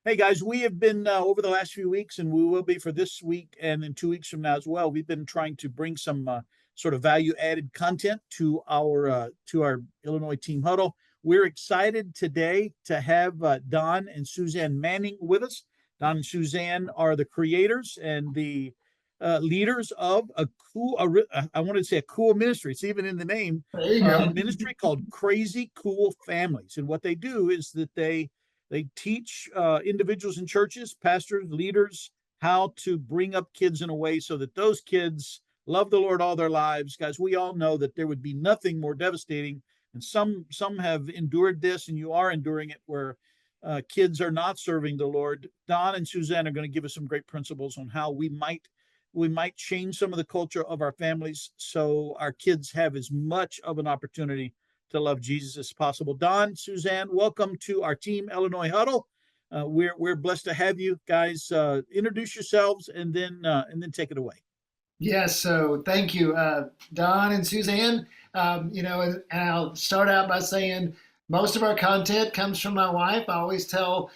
Hey guys, we have been over the last few weeks, and we will be for this week and in 2 weeks from now as well. We've been trying to bring some sort of value-added content to our Illinois team huddle. We're excited today to have Don and Suzanne Manning with us. Don and Suzanne are the creators and the leaders of a cool, I wanted to say a cool ministry. It's even in the name, There you a go. ministry called Crazy Cool Families. And what they do is that they teach individuals in churches, pastors, leaders, how to bring up kids in a way so that those kids love the Lord all their lives. Guys, we all know that there would be nothing more devastating, and some have endured this, and you are enduring it, where kids are not serving the Lord. Don and Suzanne are going to give us some great principles on how we might change some of the culture of our families so our kids have as much of an opportunity to love Jesus as possible. Don, Suzanne, welcome to our Team Illinois Huddle. We're blessed to have you guys. Introduce yourselves and then take it away. Yes, so thank you, Don and Suzanne. And I'll start out by saying most of our content comes from my wife. I always tell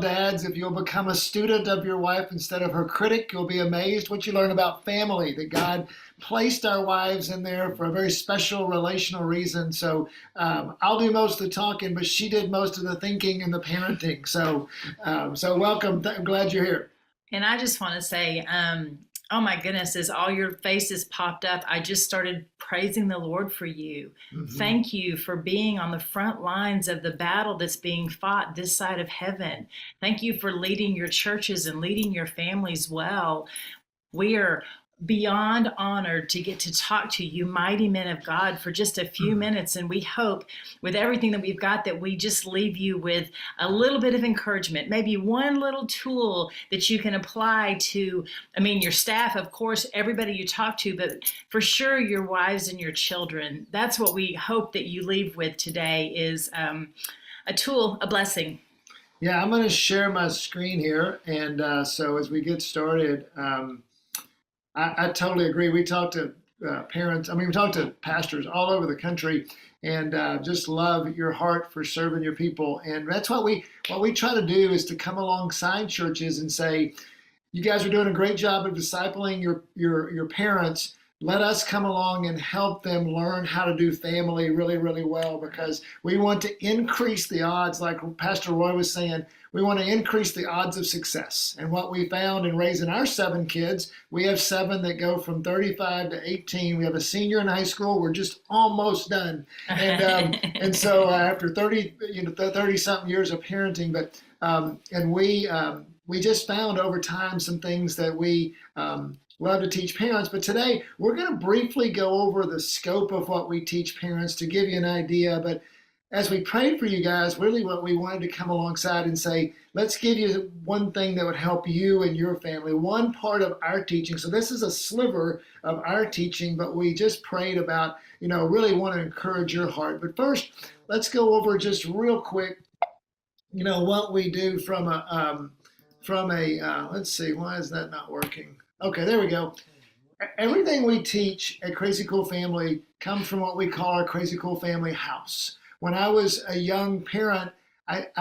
dads, if you'll become a student of your wife instead of her critic, you'll be amazed what you learn about family, that God placed our wives in there for a very special relational reason. So I'll do most of the talking, but she did most of the thinking and the parenting. So welcome. I'm glad you're here. And I just want to say, oh my goodness, as all your faces popped up, I just started praising the Lord for you. Mhm. Thank you for being on the front lines of the battle that's being fought this side of heaven. Thank you for leading your churches and leading your families well. We are beyond honored to get to talk to you, mighty men of God, for just a few minutes. And we hope with everything that we've got that we just leave you with a little bit of encouragement, maybe one little tool that you can apply to, your staff, of course, everybody you talk to, but for sure your wives and your children. That's what we hope that you leave with today is a tool, a blessing. Yeah, I'm going to share my screen here. And so as we get started, I totally agree. We talk to parents, we talk to pastors all over the country, and just love your heart for serving your people. And that's what we try to do is to come alongside churches and say, you guys are doing a great job of discipling your parents. Let us come along and help them learn how to do family really, really well, because we want to increase the odds, like Pastor Roy was saying, we want to increase the odds of success. And what we found in raising our 7 kids, we have 7 that go from 35 to 18. We have a senior in high school. We're just almost done. And so after 30 something years of parenting, and we just found over time some things that we love to teach parents. But today we're going to briefly go over the scope of what we teach parents to give you an idea. But as we prayed for you guys, really what we wanted to come alongside and say, let's give you one thing that would help you and your family, one part of our teaching. So this is a sliver of our teaching, but we just prayed about, really want to encourage your heart. But first, let's go over just real quick, what we do from a let's see, why is that not working? Okay, there we go. Everything we teach at Crazy Cool Family comes from what we call our Crazy Cool Family house. When I was a young parent,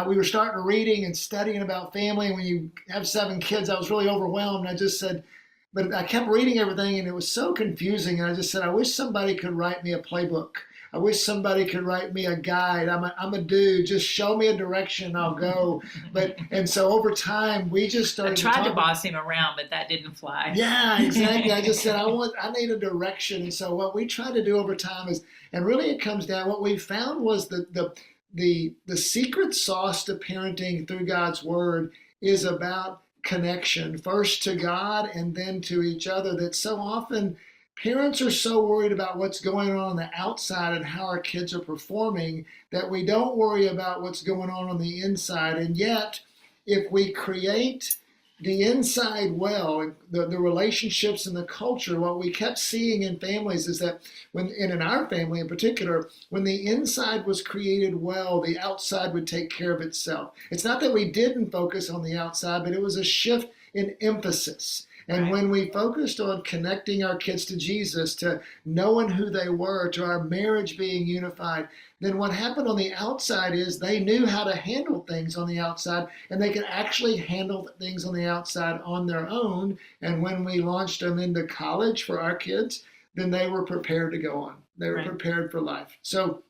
we were starting reading and studying about family. And when you have 7 kids, I was really overwhelmed. I just said, but I kept reading everything and it was so confusing. And I just said, I wish somebody could write me a playbook. I wish somebody could write me a guide. I'm a dude. Just show me a direction, I'll go. And so over time, we just I started tried to talk. boss him around, but that didn't fly. Yeah, exactly. I just said I need a direction. And so what we try to do over time is, and really it comes down, what we found was the secret sauce to parenting through God's word is about connection, first to God and then to each other. That so often parents are so worried about what's going on the outside and how our kids are performing that we don't worry about what's going on the inside. And yet, if we create the inside well, the relationships and the culture, what we kept seeing in families is that and in our family in particular, when the inside was created well, the outside would take care of itself. It's not that we didn't focus on the outside, but it was a shift in emphasis. And Right. when we focused on connecting our kids to Jesus, to knowing who they were, to our marriage being unified, then what happened on the outside is they knew how to handle things on the outside, and they could actually handle things on the outside on their own. And when we launched them into college for our kids, then they were prepared to go on. They were Right. prepared for life. So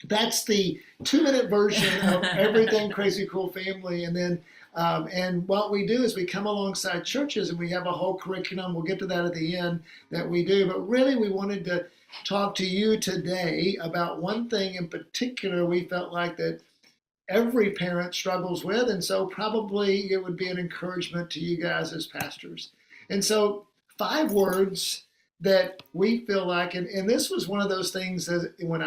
that's the 2-minute version of everything Crazy Cool Family. And then, and what we do is we come alongside churches and we have a whole curriculum. We'll get to that at the end that we do. But really, we wanted to talk to you today about one thing in particular we felt like that every parent struggles with. And so probably it would be an encouragement to you guys as pastors. And so 5 words that we feel like, and this was one of those things that when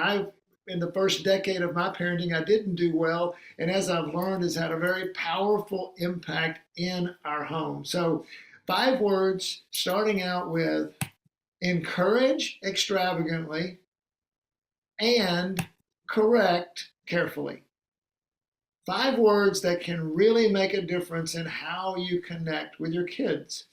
in the first decade of my parenting, I didn't do well. And as I've learned, has had a very powerful impact in our home. So 5 words starting out with encourage extravagantly and correct carefully. 5 words that can really make a difference in how you connect with your kids.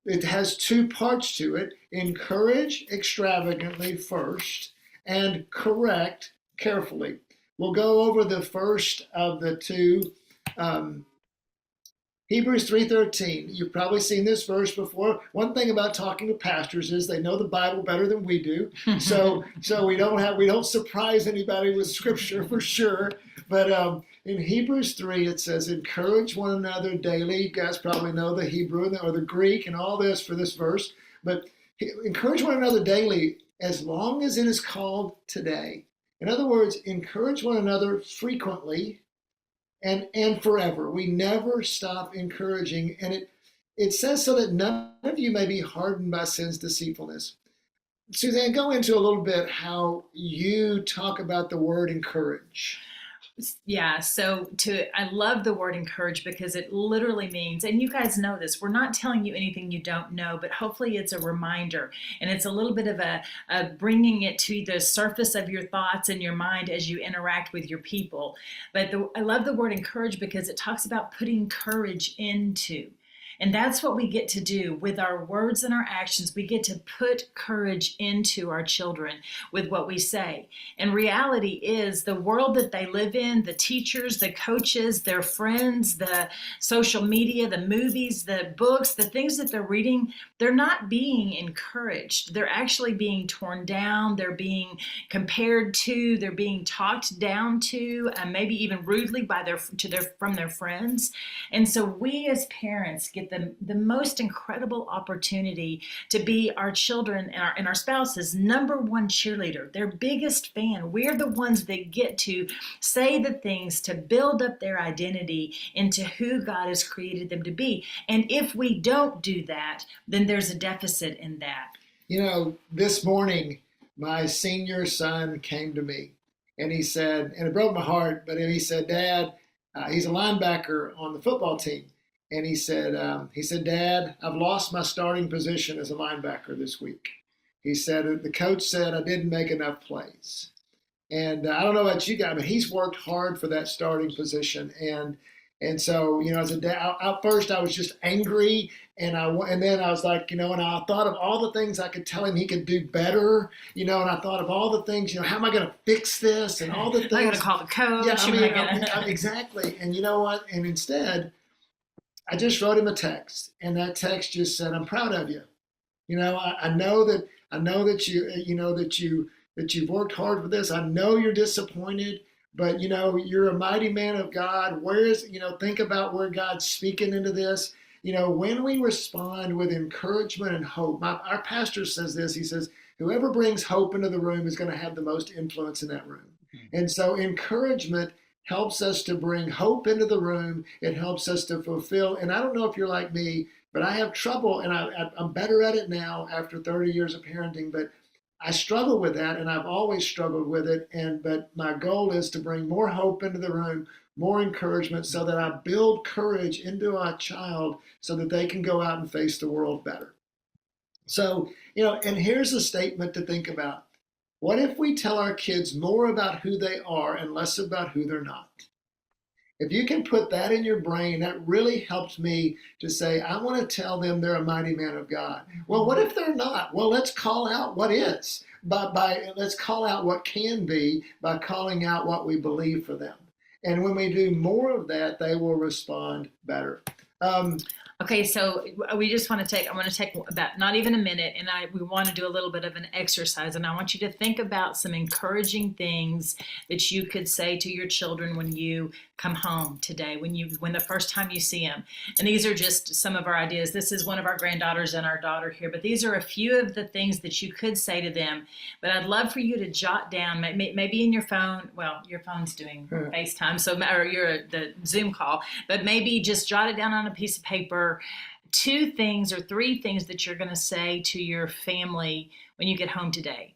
It has 2 parts to it. Encourage extravagantly first and correct carefully. We'll go over the first of the 2. Hebrews 3:13. You've probably seen this verse before. One thing about talking to pastors is they know the Bible better than we do. So we don't surprise anybody with scripture for sure. But in Hebrews 3, it says, encourage one another daily. You guys probably know the Hebrew or the Greek and all this for this verse. But encourage one another daily as long as it is called today. In other words, encourage one another frequently and forever. We never stop encouraging. And it says so that none of you may be hardened by sin's deceitfulness. Suzanne, go into a little bit how you talk about the word encourage. Yeah, so I love the word encourage because it literally means, and you guys know this, we're not telling you anything you don't know, but hopefully it's a reminder and it's a little bit of a bringing it to the surface of your thoughts and your mind as you interact with your people. But I love the word encourage because it talks about putting courage into. And that's what we get to do with our words and our actions. We get to put courage into our children with what we say. And reality is the world that they live in, the teachers, the coaches, their friends, the social media, the movies, the books, the things that they're reading, they're not being encouraged. They're actually being torn down. They're being compared to, they're being talked down to, maybe even rudely from their friends. And so we as parents get the most incredible opportunity to be our children and our spouses' number one cheerleader, their biggest fan. We're the ones that get to say the things to build up their identity into who God has created them to be. And if we don't do that, then there's a deficit in that. You know, this morning, my senior son came to me and he said, and it broke my heart, but he said, Dad, he's a linebacker on the football team. And he said, Dad, I've lost my starting position as a linebacker this week. He said, the coach said I didn't make enough plays. And I don't know about you guys, but he's worked hard for that starting position. And so, you know, as a dad, at first I was just angry. And then I was like, you know, and I thought of all the things I could tell him he could do better, you know, and I thought of all the things, you know, how am I going to fix this and all the things. I'm going to call the coach. Yeah, exactly. And you know what? And instead, I just wrote him a text, and that text just said, "I'm proud of you. You know, I know that you've worked hard for this. I know you're disappointed, but you know you're a mighty man of God. Think about where God's speaking into this. You know, when we respond with encouragement and hope, our pastor says this. He says, whoever brings hope into the room is going to have the most influence in that room. And so encouragement helps us to bring hope into the room. It helps us to fulfill. And I don't know if you're like me, but I have trouble, and I'm better at it now after 30 years of parenting, but I struggle with that, and I've always struggled with it. But my goal is to bring more hope into the room, more encouragement, so that I build courage into our child so that they can go out and face the world better. So, you know, and here's a statement to think about. What if we tell our kids more about who they are and less about who they're not? If you can put that in your brain, that really helps me to say, I want to tell them they're a mighty man of God. Well, what if they're not? Well, let's call out what is. Let's call out what can be by calling out what we believe for them. And when we do more of that, they will respond better. Okay, so we just want to take, I want to take about not even a minute, and we want to do a little bit of an exercise, and I want you to think about some encouraging things that you could say to your children when you come home today, when the first time you see them. And these are just some of our ideas. This is one of our granddaughters and our daughter here, but these are a few of the things that you could say to them. But I'd love for you to jot down, maybe in your phone. Well, your phone's doing FaceTime, or the Zoom call, but maybe just jot it down on a piece of paper. 2 things or 3 things that you're going to say to your family when you get home today.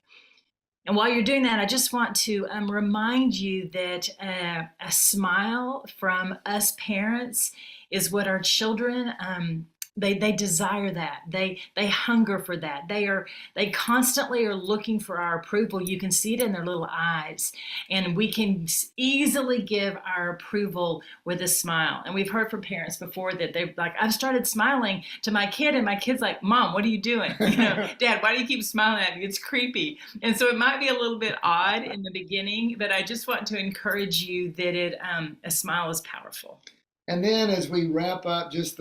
And while you're doing that, I just want to remind you that a smile from us parents is what our children they desire that. They hunger for that. They constantly are looking for our approval. You can see it in their little eyes, and we can easily give our approval with a smile. And we've heard from parents before that they're like, I've started smiling to my kid, and my kid's like, Mom, what are you doing? Dad, why do you keep smiling at me? It's creepy. And so it might be a little bit odd in the beginning, but I just want to encourage you that a smile is powerful. And then as we wrap up, just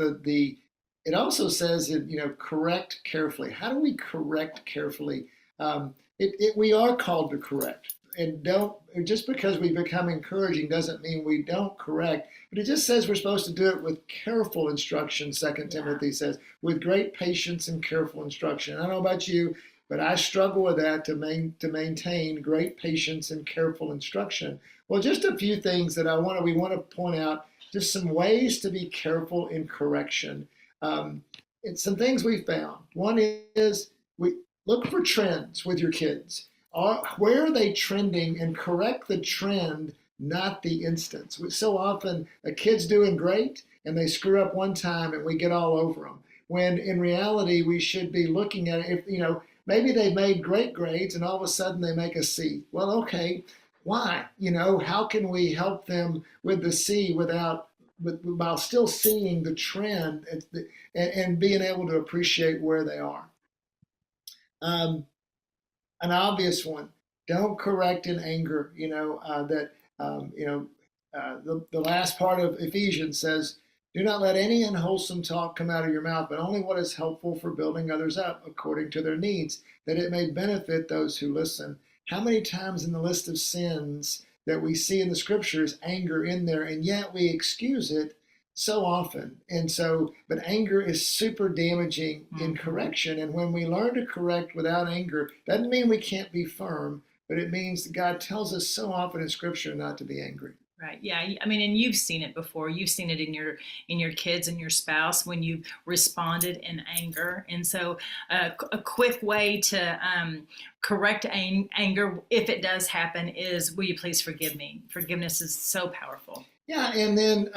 it also says that, correct carefully. How do we correct carefully? We are called to correct. And just because we become encouraging doesn't mean we don't correct. But it just says we're supposed to do it with careful instruction, 2 Timothy says, with great patience and careful instruction. I don't know about you, but I struggle with that to maintain great patience and careful instruction. Well, just a few things that we want to point out, just some ways to be careful in correction. It's some things we found. One is we look for trends with your kids. Where are they trending, and correct the trend, not the instance. So often a kid's doing great and they screw up one time and we get all over them. When in reality, we should be looking at it. If, maybe they made great grades and all of a sudden they make a C. Well, okay, why? How can we help them with the C while still seeing the trend and being able to appreciate where they are? An obvious one: don't correct in anger. The last part of Ephesians says, "Do not let any unwholesome talk come out of your mouth, but only what is helpful for building others up according to their needs, that it may benefit those who listen." How many times in the list of sins that we see in the scriptures, anger in there, and yet we excuse it so often? But anger is super damaging in correction. And when we learn to correct without anger, doesn't mean we can't be firm, but it means that God tells us so often in scripture not to be angry. Right. Yeah. I mean, and you've seen it before. You've seen it in your kids and your spouse when you've responded in anger. And so a quick way to correct anger, if it does happen, is, will you please forgive me? Forgiveness is so powerful. Yeah, and then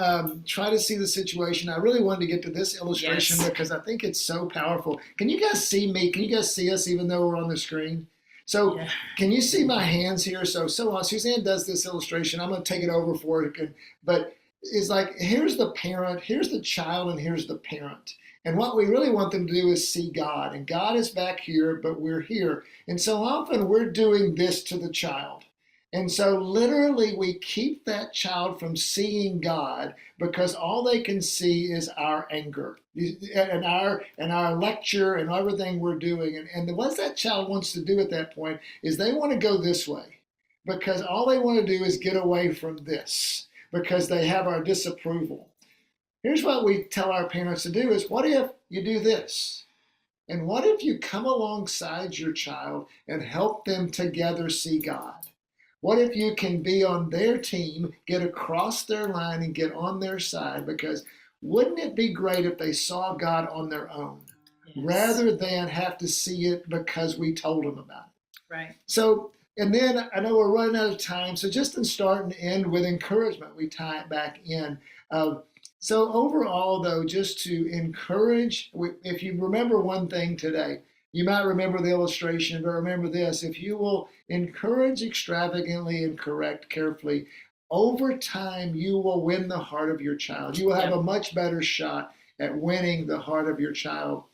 try to see the situation. I really wanted to get to this illustration because I think it's so powerful. Can you guys see me? Can you guys see us even though we're on the screen? So Can you see my hands here? So Suzanne does this illustration. I'm going to take it over for her. But it's like, here's the parent, here's the child, and here's the parent. And what we really want them to do is see God. And God is back here, but we're here. And so often we're doing this to the child. And so literally we keep that child from seeing God because all they can see is our anger and our lecture and everything we're doing. And what that child wants to do at that point is they want to go this way because all they want to do is get away from this because they have our disapproval. Here's what we tell our parents to do is, what if you do this? And what if you come alongside your child and help them together see God? What if you can be on their team, get across their line and get on their side? Because wouldn't it be great if they saw God on their own rather than have to see it because we told them about it? Right. So, and then I know we're running out of time. So just in start and end with encouragement, we tie it back in. So overall, though, just to encourage, if you remember one thing today, you might remember the illustration, but remember this: if you will encourage extravagantly and correct carefully, over time, you will win the heart of your child. You will have a much better shot at winning the heart of your child.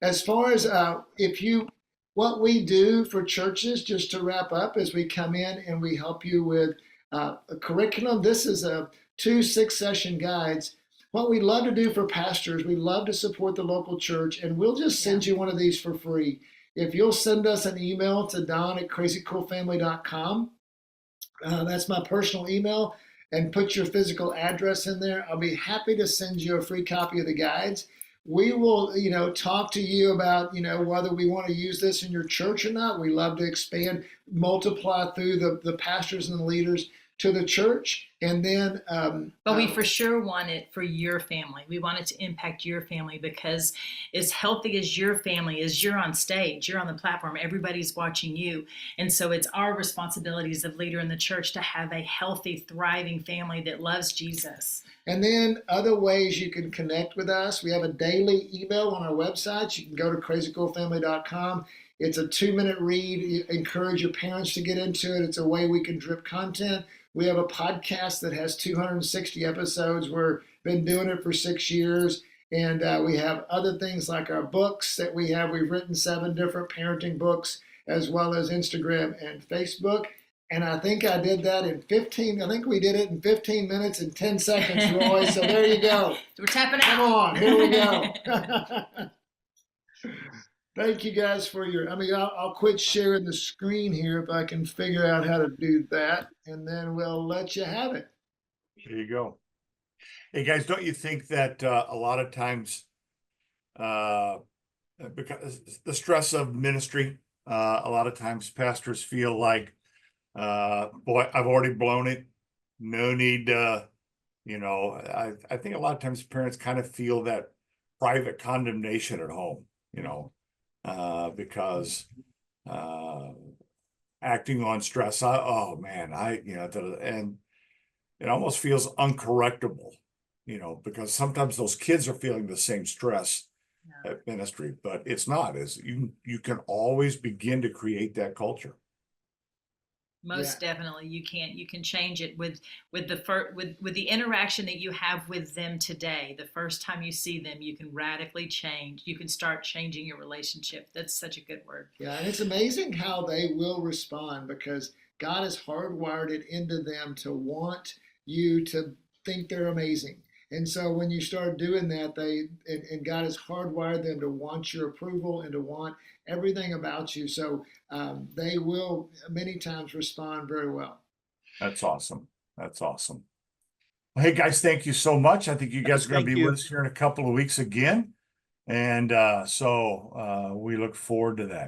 As far as what we do for churches, just to wrap up, is we come in and we help you with a curriculum. This is 2 6-session guides. What we love to do for pastors, we love to support the local church, and we'll just send you one of these for free. If you'll send us an email to don@crazycoolfamily.com, that's my personal email, and put your physical address in there, I'll be happy to send you a free copy of the guides. We will, talk to you about, whether we want to use this in your church or not. We love to expand, multiply through the pastors and the leaders to the church. And then but we for sure want it for your family. We want it to impact your family, because as healthy as your family is, you're on stage, you're on the platform, everybody's watching you. And so it's our responsibilities of leader in the church to have a healthy, thriving family that loves Jesus. And then other ways you can connect with us. We have a daily email on our website. You can go to crazycoolfamily.com. It's a 2-minute read. You encourage your parents to get into it. It's a way we can drip content. We have a podcast that has 260 episodes. We've been doing it for 6 years. And we have other things like our books that we have. We've written 7 different parenting books, as well as Instagram and Facebook. And I think I did that in 15. I think we did it in 15 minutes and 10 seconds, Roy. So there you go. We're tapping out. Come on, here we go. Thank you guys for I'll quit sharing the screen here if I can figure out how to do that, and then we'll let you have it. There you go. Hey guys, don't you think that a lot of times, because the stress of ministry, a lot of times pastors feel like, boy, I've already blown it. No need, I think a lot of times parents kind of feel that private condemnation at home, because acting on stress, and it almost feels uncorrectable, because sometimes those kids are feeling the same stress at ministry, but it's not. You can always begin to create that culture. Most definitely, you can change it with the interaction that you have with them today. The first time you see them, you can radically change. You can start changing your relationship. That's such a good word. Yeah, and it's amazing how they will respond, because God has hardwired it into them to want you to think they're amazing. And so when you start doing that, and God has hardwired them to want your approval and to want everything about you. So they will many times respond very well. That's awesome. That's awesome. Well, hey guys, thank you so much. I think you guys are going to be with us here in a couple of weeks again. And so we look forward to that.